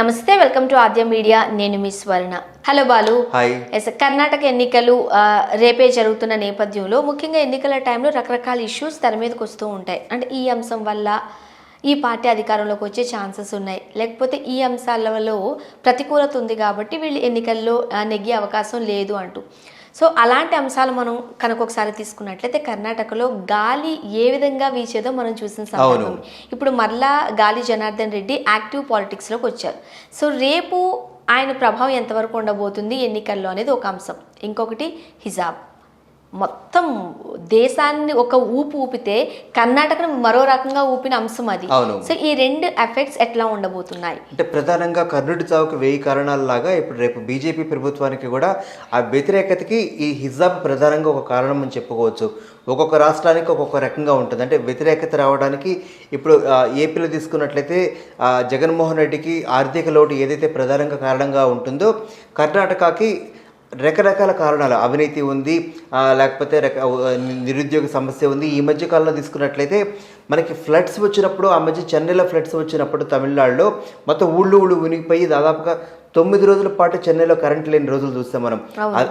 నమస్తే, welcome to Aadya media. నేను మీ స్వర్ణ. Hello Balu. Hi. Karnataka ఎన్నికలు రేపే జరుగుతున్న నేపథ్యంలో ముఖ్యంగా ఎన్నికల టైంలో రకరకాల ఇష్యూస్ తెర మీదకి వస్తూ ఉంటాయి. అంటే ఈ అంశం వల్ల ఈ పార్టీ అధికారంలోకి వచ్చే ఛాన్సెస్ ఉన్నాయి, లేకపోతే ఈ అంశాలలో ప్రతికూలత ఉంది కాబట్టి వీళ్ళు ఎన్నికల్లో నెగ్గే అవకాశం లేదు అంటూ. సో అలాంటి అంశాలు మనం కనుక ఒకసారి తీసుకున్నట్లయితే కర్ణాటకలో గాలి ఏ విధంగా వీచేదో మనం చూసిన సందర్భం. ఇప్పుడు మరలా గాలి జనార్దన్ రెడ్డి యాక్టివ్ పాలిటిక్స్లోకి వచ్చారు. సో రేపు ఆయన ప్రభావం ఎంతవరకు ఉండబోతుంది ఎన్నికల్లో అనేది ఒక అంశం. ఇంకొకటి హిజాబ్ మొత్తం దేశాన్ని ఒక ఊపు ఊపితే కర్ణాటకను మరో రకంగా ఊపిన అంశం అది. సో ఈ రెండు ఎఫెక్ట్స్ ఎట్లా ఉండబోతున్నాయి అంటే ప్రధానంగా కర్ణుడి చావుకు 1000 కారణాల లాగా ఇప్పుడు రేపు బీజేపీ ప్రభుత్వానికి కూడా ఆ వ్యతిరేకతకి ఈ హిజాబ్ ప్రధానంగా ఒక కారణం అని చెప్పుకోవచ్చు. ఒక్కొక్క రాష్ట్రానికి ఒక్కొక్క రకంగా ఉంటుంది. అంటే వ్యతిరేకత రావడానికి ఇప్పుడు ఏపీలో తీసుకున్నట్లయితే జగన్మోహన్ రెడ్డికి ఆర్థిక లోటు ఏదైతే ప్రధానంగా కారణంగా ఉంటుందో, కర్ణాటకకి రకరకాల కారణాలు, అవినీతి ఉంది, లేకపోతే నిరుద్యోగ సమస్య ఉంది. ఈ మధ్య కాలంలో తీసుకున్నట్లయితే మనకి ఫ్లడ్స్ వచ్చినప్పుడు, ఆ మధ్య చెన్నైలో ఫ్లడ్స్ వచ్చినప్పుడు తమిళనాడులో మొత్తం ఊళ్ళు మునిగిపోయి దాదాపుగా 9 రోజుల పాటు చెన్నైలో కరెంట్ లేని రోజులు చూస్తాం మనం.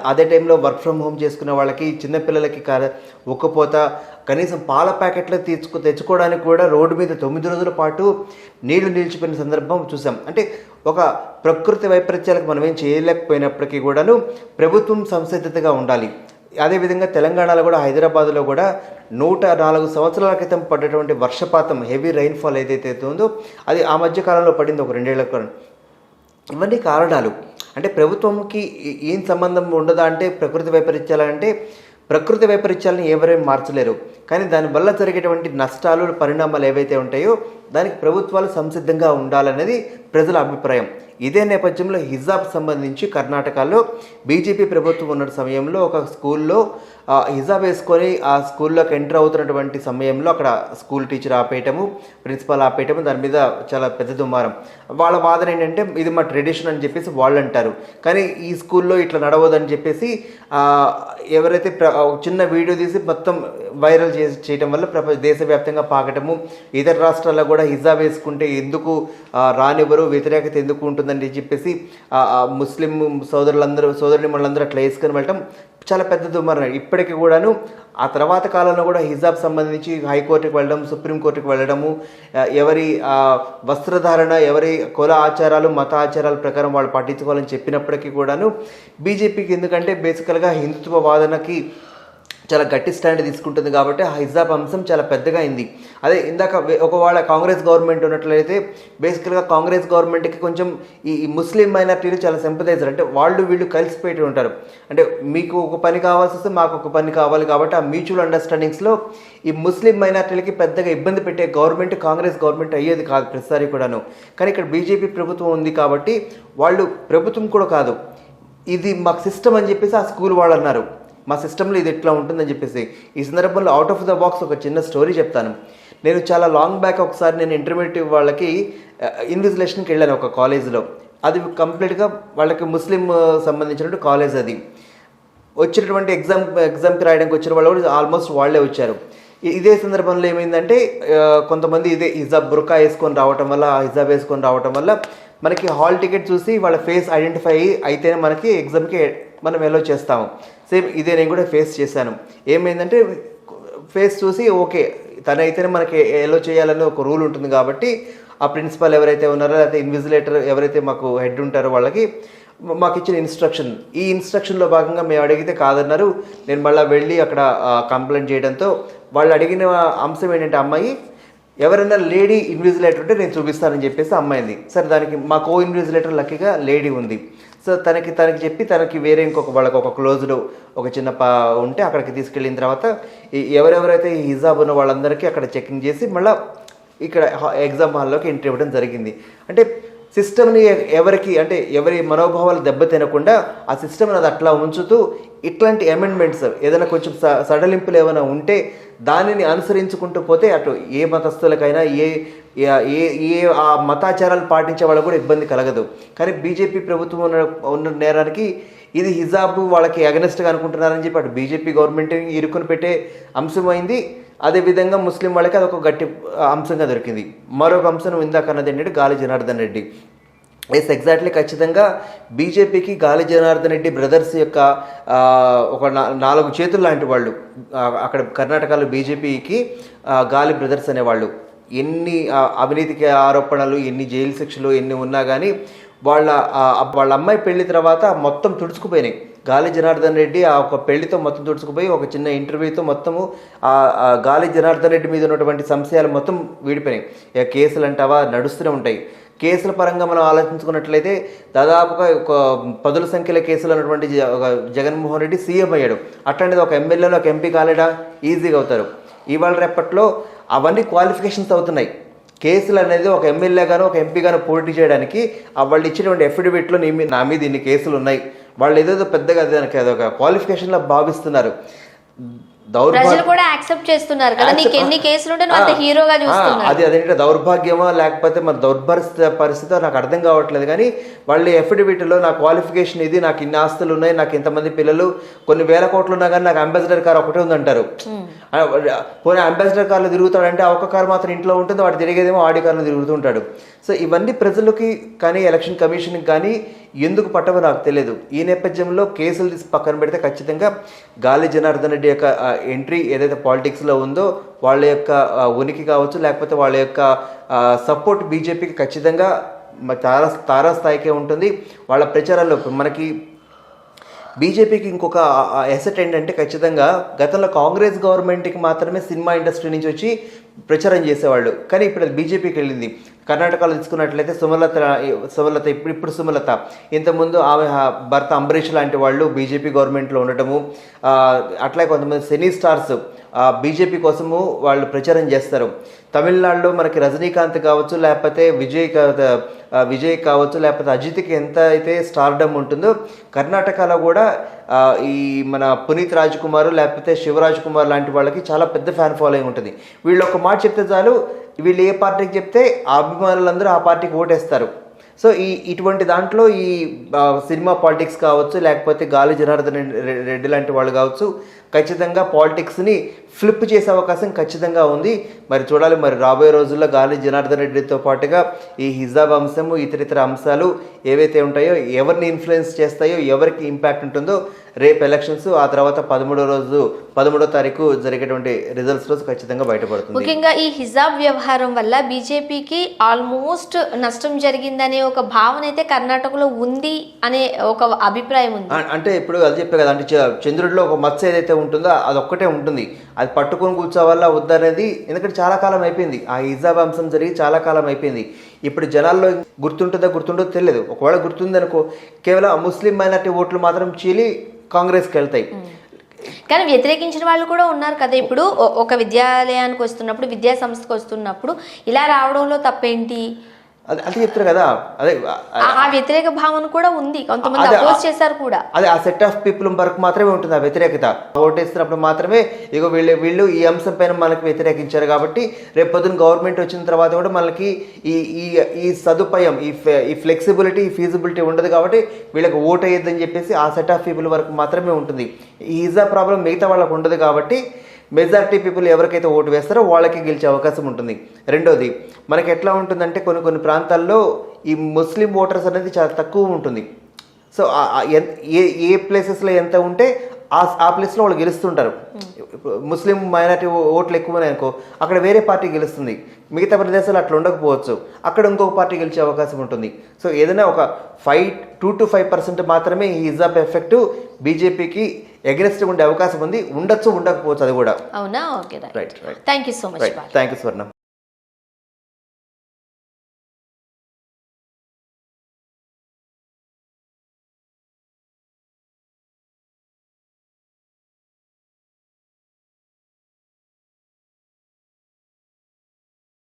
అదే టైంలో వర్క్ ఫ్రమ్ హోమ్ చేసుకునే వాళ్ళకి, చిన్నపిల్లలకి ఉక్కపోత, కనీసం పాల ప్యాకెట్లు తెచ్చుకోవడానికి కూడా రోడ్డు మీద 9 రోజుల పాటు నీళ్లు నిలిచిపోయిన సందర్భం చూసాం. అంటే ఒక ప్రకృతి వైపరీత్యాలకు మనం ఏం చేయలేకపోయినప్పటికీ కూడాను ప్రభుత్వం సంసిద్ధతగా ఉండాలి. అదేవిధంగా తెలంగాణలో కూడా, హైదరాబాద్లో కూడా 104 సంవత్సరాల క్రితం పడ్డటువంటి వర్షపాతం, హెవీ రైన్ఫాల్ ఏదైతే ఉందో అది ఆ మధ్య కాలంలో పడింది, ఒక 2 ఏళ్ల క్రితం. ఇవన్నీ కారణాలు. అంటే ప్రభుత్వంకి ఏం సంబంధం ఉండదా అంటే ప్రకృతి వైపరీత్యాలు అంటే ప్రకృతి వైపరీత్యాలను ఎవరేం మార్చలేరు, కానీ దానివల్ల జరిగేటువంటి నష్టాలు, పరిణామాలు ఏవైతే ఉంటాయో దానికి ప్రభుత్వాలు సంసిద్ధంగా ఉండాలనేది ప్రజల అభిప్రాయం. ఇదే నేపథ్యంలో హిజాబ్ సంబంధించి కర్ణాటకలో బీజేపీ ప్రభుత్వం ఉన్న సమయంలో ఒక స్కూల్లో హిజాబ్ వేసుకొని ఆ స్కూల్లోకి ఎంటర్ అవుతున్నటువంటి సమయంలో అక్కడ స్కూల్ టీచర్ ఆపేయటము, ప్రిన్సిపాల్ ఆపేయటము, దాని మీద చాలా పెద్ద దుమారం. వాళ్ళ వాదన ఏంటంటే ఇది మా ట్రెడిషన్ అని చెప్పేసి వాళ్ళు అంటారు, కానీ ఈ స్కూల్లో ఇట్లా నడవదని చెప్పేసి ఎవరైతే చిన్న వీడియో తీసి మొత్తం వైరల్ చేయటం వల్ల దేశవ్యాప్తంగా పాకటము, ఇతర రాష్ట్రాల్లో కూడా హిజాబ్ వేసుకుంటే ఎందుకు రానివ్వరు, వ్యతిరేకత ఎందుకు ఉంటుందని చెప్పేసి ముస్లిం సోదరులందరూ అట్లా వేసుకొని వెళ్ళటం చాలా పెద్ద దుమారం. ఇప్పటికీ కూడాను ఆ తర్వాత కాలంలో కూడా హిజాబ్ సంబంధించి హైకోర్టుకు వెళ్ళడం, సుప్రీంకోర్టుకు వెళ్ళడము, ఎవరి వస్త్రధారణ, ఎవరి కుల ఆచారాలు, మత ఆచారాల ప్రకారం వాళ్ళు పాటించుకోవాలని చెప్పినప్పటికీ కూడాను బీజేపీకి, ఎందుకంటే బేసికల్గా హిందుత్వ వాదనకి చాలా గట్టి స్టాండ్ తీసుకుంటుంది కాబట్టి ఆ హిజాబ్ అంశం చాలా పెద్దగా అయింది. అదే ఇందాక ఒకవేళ కాంగ్రెస్ గవర్నమెంట్ ఉన్నట్లయితే బేసికల్గా కాంగ్రెస్ గవర్నమెంట్కి కొంచెం ఈ ముస్లిం మైనారిటీలు చాలా సింపథైజర్, అంటే వీళ్ళు కలిసిపోయి ఉంటారు. అంటే మీకు ఒక పని కావాల్సి వస్తే మాకు ఒక పని కావాలి కాబట్టి ఆ మ్యూచువల్ అండర్స్టాండింగ్స్లో ఈ ముస్లిం మైనారిటీలకి పెద్దగా ఇబ్బంది పెట్టే గవర్నమెంట్ కాంగ్రెస్ గవర్నమెంట్ అయ్యేది కాదు ప్రతిసారి కూడాను. కానీ ఇక్కడ బీజేపీ ప్రభుత్వం ఉంది కాబట్టి వాళ్ళు ప్రభుత్వం కూడా కాదు, ఇది మాకు సిస్టమ్ అని చెప్పేసి ఆ స్కూల్ వాళ్ళు అన్నారు, మా సిస్టంలో ఇది ఎట్లా ఉంటుందని చెప్పేసి. ఈ సందర్భంలో అవుట్ ఆఫ్ ద బాక్స్ ఒక చిన్న స్టోరీ చెప్తాను. నేను చాలా లాంగ్ బ్యాక్ ఒకసారి నేను ఇంటర్మీడియట్ వాళ్ళకి ఇన్విజిలేషన్కి వెళ్ళాను ఒక కాలేజీలో. అది కంప్లీట్గా వాళ్ళకి ముస్లిం సంబంధించినటువంటి కాలేజ్. అది వచ్చినటువంటి ఎగ్జామ్కి రాయడానికి వచ్చిన వాళ్ళు కూడా ఆల్మోస్ట్ వాళ్ళే వచ్చారు. ఇదే సందర్భంలో ఏమైందంటే కొంతమంది ఇదే బుర్కా వేసుకొని రావటం వల్ల మనకి హాల్ టికెట్ చూసి వాళ్ళ ఫేస్ ఐడెంటిఫై అయితేనే మనకి ఎగ్జామ్కి మనం ఎలో చేస్తాము. సేమ్ ఇదే నేను కూడా ఫేస్ చేశాను. ఏమైందంటే ఫేస్ చూసి ఓకే తనైతేనే మనకి ఎలో చేయాలని ఒక రూల్ ఉంటుంది కాబట్టి ఆ ప్రిన్సిపల్ ఎవరైతే ఉన్నారో, లేకపోతే ఇన్విజిలేటర్ ఎవరైతే మాకు హెడ్ ఉంటారో వాళ్ళకి మాకు ఇచ్చిన ఈ ఇన్స్ట్రక్షన్లో భాగంగా మేము అడిగితే కాదన్నారు. నేను మళ్ళీ వెళ్ళి అక్కడ కంప్లైంట్ చేయడంతో వాళ్ళు అడిగిన అంశం ఏంటంటే అమ్మాయి ఎవరైనా లేడీ ఇన్విజిలేటర్ ఉంటే నేను చూపిస్తానని చెప్పేసి అమ్మాయింది. సరే, దానికి మా కో ఇన్విజిలేటర్ లక్కీగా లేడీ ఉంది. సో తనకి చెప్పి తనకి వేరే వాళ్ళకి ఒక క్లోజ్డ్ ఒక చిన్న ఉంటే అక్కడికి తీసుకెళ్ళిన తర్వాత ఎవరెవరైతే ఈ హిజాబ్ ఉన్న వాళ్ళందరికీ అక్కడ చెకింగ్ చేసి మళ్ళీ ఇక్కడ ఎగ్జామ్ హాల్లోకి ఎంట్రీ ఇవ్వడం జరిగింది. అంటే సిస్టమ్ని ఎవరి మనోభావాలు దెబ్బతినకుండా ఆ సిస్టమ్ని అది అట్లా ఉంచుతూ ఇట్లాంటి అమెండ్మెంట్స్ ఏదైనా కొంచెం సడలింపులు ఏమైనా ఉంటే దానిని అనుసరించుకుంటూ పోతే అటు ఏ మతస్థులకైనా ఏ ఆ మతాచారాలు పాటించే వాళ్ళకు కూడా ఇబ్బంది కలగదు. కానీ బీజేపీ ప్రభుత్వం ఉన్న నేరానికి ఇది హిజాబ్ వాళ్ళకి అగనెస్ట్గా అనుకుంటున్నారని చెప్పి అటు బీజేపీ గవర్నమెంట్ని ఇరుకుని పెట్టే అంశమైంది. అదేవిధంగా ముస్లిం వాళ్ళకి అదొక గట్టి అంశంగా దొరికింది. మరొక అంశం ఇందాక అన్నది ఏంటంటే గాలి జనార్దన్ రెడ్డి. ఎగ్జాక్ట్లీ ఖచ్చితంగా బీజేపీకి గాలి జనార్దన్ రెడ్డి బ్రదర్స్ యొక్క ఒక 4 చేతులు లాంటి వాళ్ళు అక్కడ కర్ణాటకలో బీజేపీకి గాలి బ్రదర్స్ అనేవాళ్ళు. ఎన్ని అవినీతికి ఆరోపణలు, ఎన్ని జైలు శిక్షలు ఎన్ని ఉన్నా కానీ వాళ్ళ అమ్మాయి పెళ్లి తర్వాత మొత్తం తుడుచుకుపోయినాయి. గాలి జనార్దన్ రెడ్డి ఆ ఒక పెళ్లితో మొత్తం తుడుచుకుపోయి ఒక చిన్న ఇంటర్వ్యూతో మొత్తము గాలి జనార్దన్ రెడ్డి మీద ఉన్నటువంటి సంశయాలు మొత్తం వీడిపోయినాయి. ఇక కేసులు అంటావా నడుస్తూనే ఉంటాయి. కేసుల పరంగా మనం ఆలోచించుకున్నట్లయితే దాదాపుగా ఒక 10ల సంఖ్యలో కేసులు ఉన్నటువంటి జగన్మోహన్ రెడ్డి సీఎం అయ్యాడు. అట్లాంటిది ఒక ఎమ్మెల్యేలో ఒక ఎంపీ కాలేడా? ఈజీగా అవుతారు. ఇవాళ రేపట్లో అవన్నీ క్వాలిఫికేషన్స్ అవుతున్నాయి. కేసులు అనేది ఒక ఎమ్మెల్యే గాను ఒక ఎంపీ గాను పోటీ చేయడానికి వాళ్ళు ఇచ్చినటువంటి ఎఫిడవిట్లో నా మీద ఇన్ని కేసులు ఉన్నాయి, వాళ్ళు ఏదేదో పెద్దగా అదొక క్వాలిఫికేషన్లో భావిస్తున్నారు. ప్రజలు కూడా యాక్సెప్ట్ చేస్తున్నారు కదా, నీకు ఎన్ని కేసులు ఉంటే నువ్వు అంత హీరోగా చూస్తున్నారు. అదేంటే దౌర్భాగ్యమా లేకపోతే మన పరిస్థితి నాకు అర్థం కావట్లేదు. కానీ వాళ్ళ ఎఫిడవిట్లో నా క్వాలిఫికేషన్ ఇది, నాకు ఇన్ని ఆస్తులు ఉన్నాయి, నాకు ఇంతమంది పిల్లలు, కొన్ని వేల కోట్లు ఉన్నా కానీ నాకు అంబాసిడర్ కార్ ఒకటే ఉందంటారు. పోనీ అంబాసిడర్ కార్లో తిరుగుతాడంటే ఆ ఒక్క కారు మాత్రం ఇంట్లో ఉంటుంది, వాడు తిరిగేదేమో ఆడి కార్లో తిరుగుతుంటాడు. సో ఇవన్నీ ప్రజలకి కానీ ఎలక్షన్ కమిషన్కి కానీ ఎందుకు పట్టవో నాకు తెలియదు. ఈ నేపథ్యంలో కేసులు తీసి పక్కన పెడితే ఖచ్చితంగా గాలి జనార్దన్ రెడ్డి యొక్క ఎంట్రీ ఏదైతే పాలిటిక్స్లో ఉందో వాళ్ళ యొక్క ఉనికి కావచ్చు, లేకపోతే వాళ్ళ యొక్క సపోర్ట్ బీజేపీకి ఖచ్చితంగా తారాస్థాయికే ఉంటుంది. వాళ్ళ ప్రచారాల్లో మనకి బీజేపీకి ఇంకొక ఎసెట్ ఏంటంటే ఖచ్చితంగా గతంలో కాంగ్రెస్ గవర్నమెంట్కి మాత్రమే సినిమా ఇండస్ట్రీ నుంచి వచ్చి ప్రచారం చేసేవాళ్ళు. కానీ ఇప్పుడు అది బీజేపీకి వెళ్ళింది. కర్ణాటకలో తీసుకున్నట్లయితే సుమలత ఇప్పుడు సుమలత, ఇంతకుముందు ఆమె భర్త అంబరీష్ లాంటి వాళ్ళు బీజేపీ గవర్నమెంట్లో ఉండటము, అట్లా కొంతమంది సినీ స్టార్స్ బీజేపీ కోసము వాళ్ళు ప్రచారం చేస్తారు. తమిళనాడులో మనకి రజనీకాంత్ కావచ్చు, లేకపోతే విజయ్ కావచ్చు, లేకపోతే అజిత్కి ఎంత అయితే స్టార్డమ్ ఉంటుందో కర్ణాటకలో కూడా ఈ మన పునీత్ రాజ్ కుమార్ లేకపోతే శివరాజ్ కుమార్ లాంటి వాళ్ళకి చాలా పెద్ద ఫ్యాన్ ఫాలోయింగ్ ఉంటుంది. వీళ్ళు ఒక మాట చెప్తే చాలు, వీళ్ళు ఏ పార్టీకి చెప్తే ఆ అభిమానులందరూ ఆ పార్టీకి ఓటేస్తారు. సో ఇటువంటి దాంట్లో ఈ సినిమా పాలిటిక్స్ కావచ్చు, లేకపోతే గాలి జనార్దన్ రెడ్డి లాంటి వాళ్ళు కావచ్చు, ఖచ్చితంగా పాలిటిక్స్ని ఫ్లిప్ చేసే అవకాశం ఖచ్చితంగా ఉంది. మరి చూడాలి, మరి రాబోయే రోజుల్లో గాలి జనార్దన్ రెడ్డితో పాటుగా ఈ హిజాబ్ అంశము, ఇతర అంశాలు ఏవైతే ఉంటాయో ఎవరిని ఇన్ఫ్లుయెన్స్ చేస్తాయో, ఎవరికి ఇంపాక్ట్ ఉంటుందో రేపు ఎలక్షన్స్, ఆ తర్వాత 13వ తారీఖు జరిగేటువంటి రిజల్ట్స్ రోజు ఖచ్చితంగా బయటపడుతుంది. ముఖ్యంగా ఈ హిజాబ్ వ్యవహారం వల్ల బీజేపీకి ఆల్మోస్ట్ నష్టం జరిగిందనే ఒక భావన అయితే కర్ణాటకలో ఉంది అనే ఒక అభిప్రాయం ఉంది. అంటే ఇప్పుడు అది చెప్పే కదా, అంటే చంద్రుడిలో ఒక మచ్చ ఏదైతే ఉంటుందో అదొక్కటే ఉంటుంది, అది పట్టుకొని కూర్చోవాలా వద్దనేది. ఎందుకంటే చాలా కాలం అయిపోయింది ఆ హిజాబ్ అంశం జరిగి, చాలా కాలం అయిపోయింది. ఇప్పుడు జనాల్లో గుర్తుంటుందో తెలియదు. ఒకవేళ గుర్తుందనుకో, కేవలం ముస్లిం మైనారిటీ ఓట్లు మాత్రం చీలి కాంగ్రెస్కి వెళ్తాయి. కానీ వ్యతిరేకించిన వాళ్ళు కూడా ఉన్నారు కదా. ఇప్పుడు ఒక విద్యాలయానికి వస్తున్నప్పుడు, విద్యా సంస్థకు వస్తున్నప్పుడు ఇలా రావడంలో తప్పేంటి? అదే చెప్తారు కదా, అదే ఆ వ్యతిరేక భావన కూడా ఉంది, కొంతమంది అపోజ్ చేశారు కూడా. అదే ఆ సెట్ ఆఫ్ పీపుల్ వరకు మాత్రమే ఉంటుంది ఆ వ్యతిరేకత. ఓటేస్తున్నప్పుడు మాత్రమే ఇగో వీళ్ళు ఈ అంశం పైన మనకి వ్యతిరేకించారు కాబట్టి రేపు పొద్దున గవర్నమెంట్ వచ్చిన తర్వాత కూడా మనకి ఈ సదుపాయం, ఈ ఫ్లెక్సిబిలిటీ, ఈ ఫీజిబిలిటీ ఉండదు కాబట్టి వీళ్ళకి ఓటు వేయద్దని చెప్పేసి ఆ సెట్ ఆఫ్ పీపుల్ వరకు మాత్రమే ఉంటుంది. ఈ ఈజా ప్రాబ్లం మిగతా వాళ్ళకు ఉండదు కాబట్టి మెజారిటీ పీపుల్ ఎవరికైతే ఓటు వేస్తారో వాళ్ళకి గెలిచే అవకాశం ఉంటుంది. రెండోది, మనకి ఎట్లా ఉంటుందంటే కొన్ని ప్రాంతాల్లో ఈ ముస్లిం ఓటర్స్ అనేది చాలా తక్కువ ఉంటుంది. సో ఏ ప్లేసెస్లో ఎంత ఉంటే ఆ ప్లేస్లో వాళ్ళు గెలుస్తుంటారు. ముస్లిం మైనారిటీ ఓట్లు ఎక్కువ అనుకో, అక్కడ వేరే పార్టీ గెలుస్తుంది. మిగతా ప్రదేశాలు అట్లా ఉండకపోవచ్చు, అక్కడ ఇంకొక పార్టీ గెలిచే అవకాశం ఉంటుంది. సో ఏదైనా ఒక 2 to 5% మాత్రమే ఈ హిజాబ్ ఎఫెక్ట్ బీజేపీకి ఎగరెస్ట్ ఉండే అవకాశం ఉంది. ఉండొచ్చు, ఉండకపోవచ్చు, అది కూడా. అవునా? Okay, right. Thank you so much. Thank you Swarna.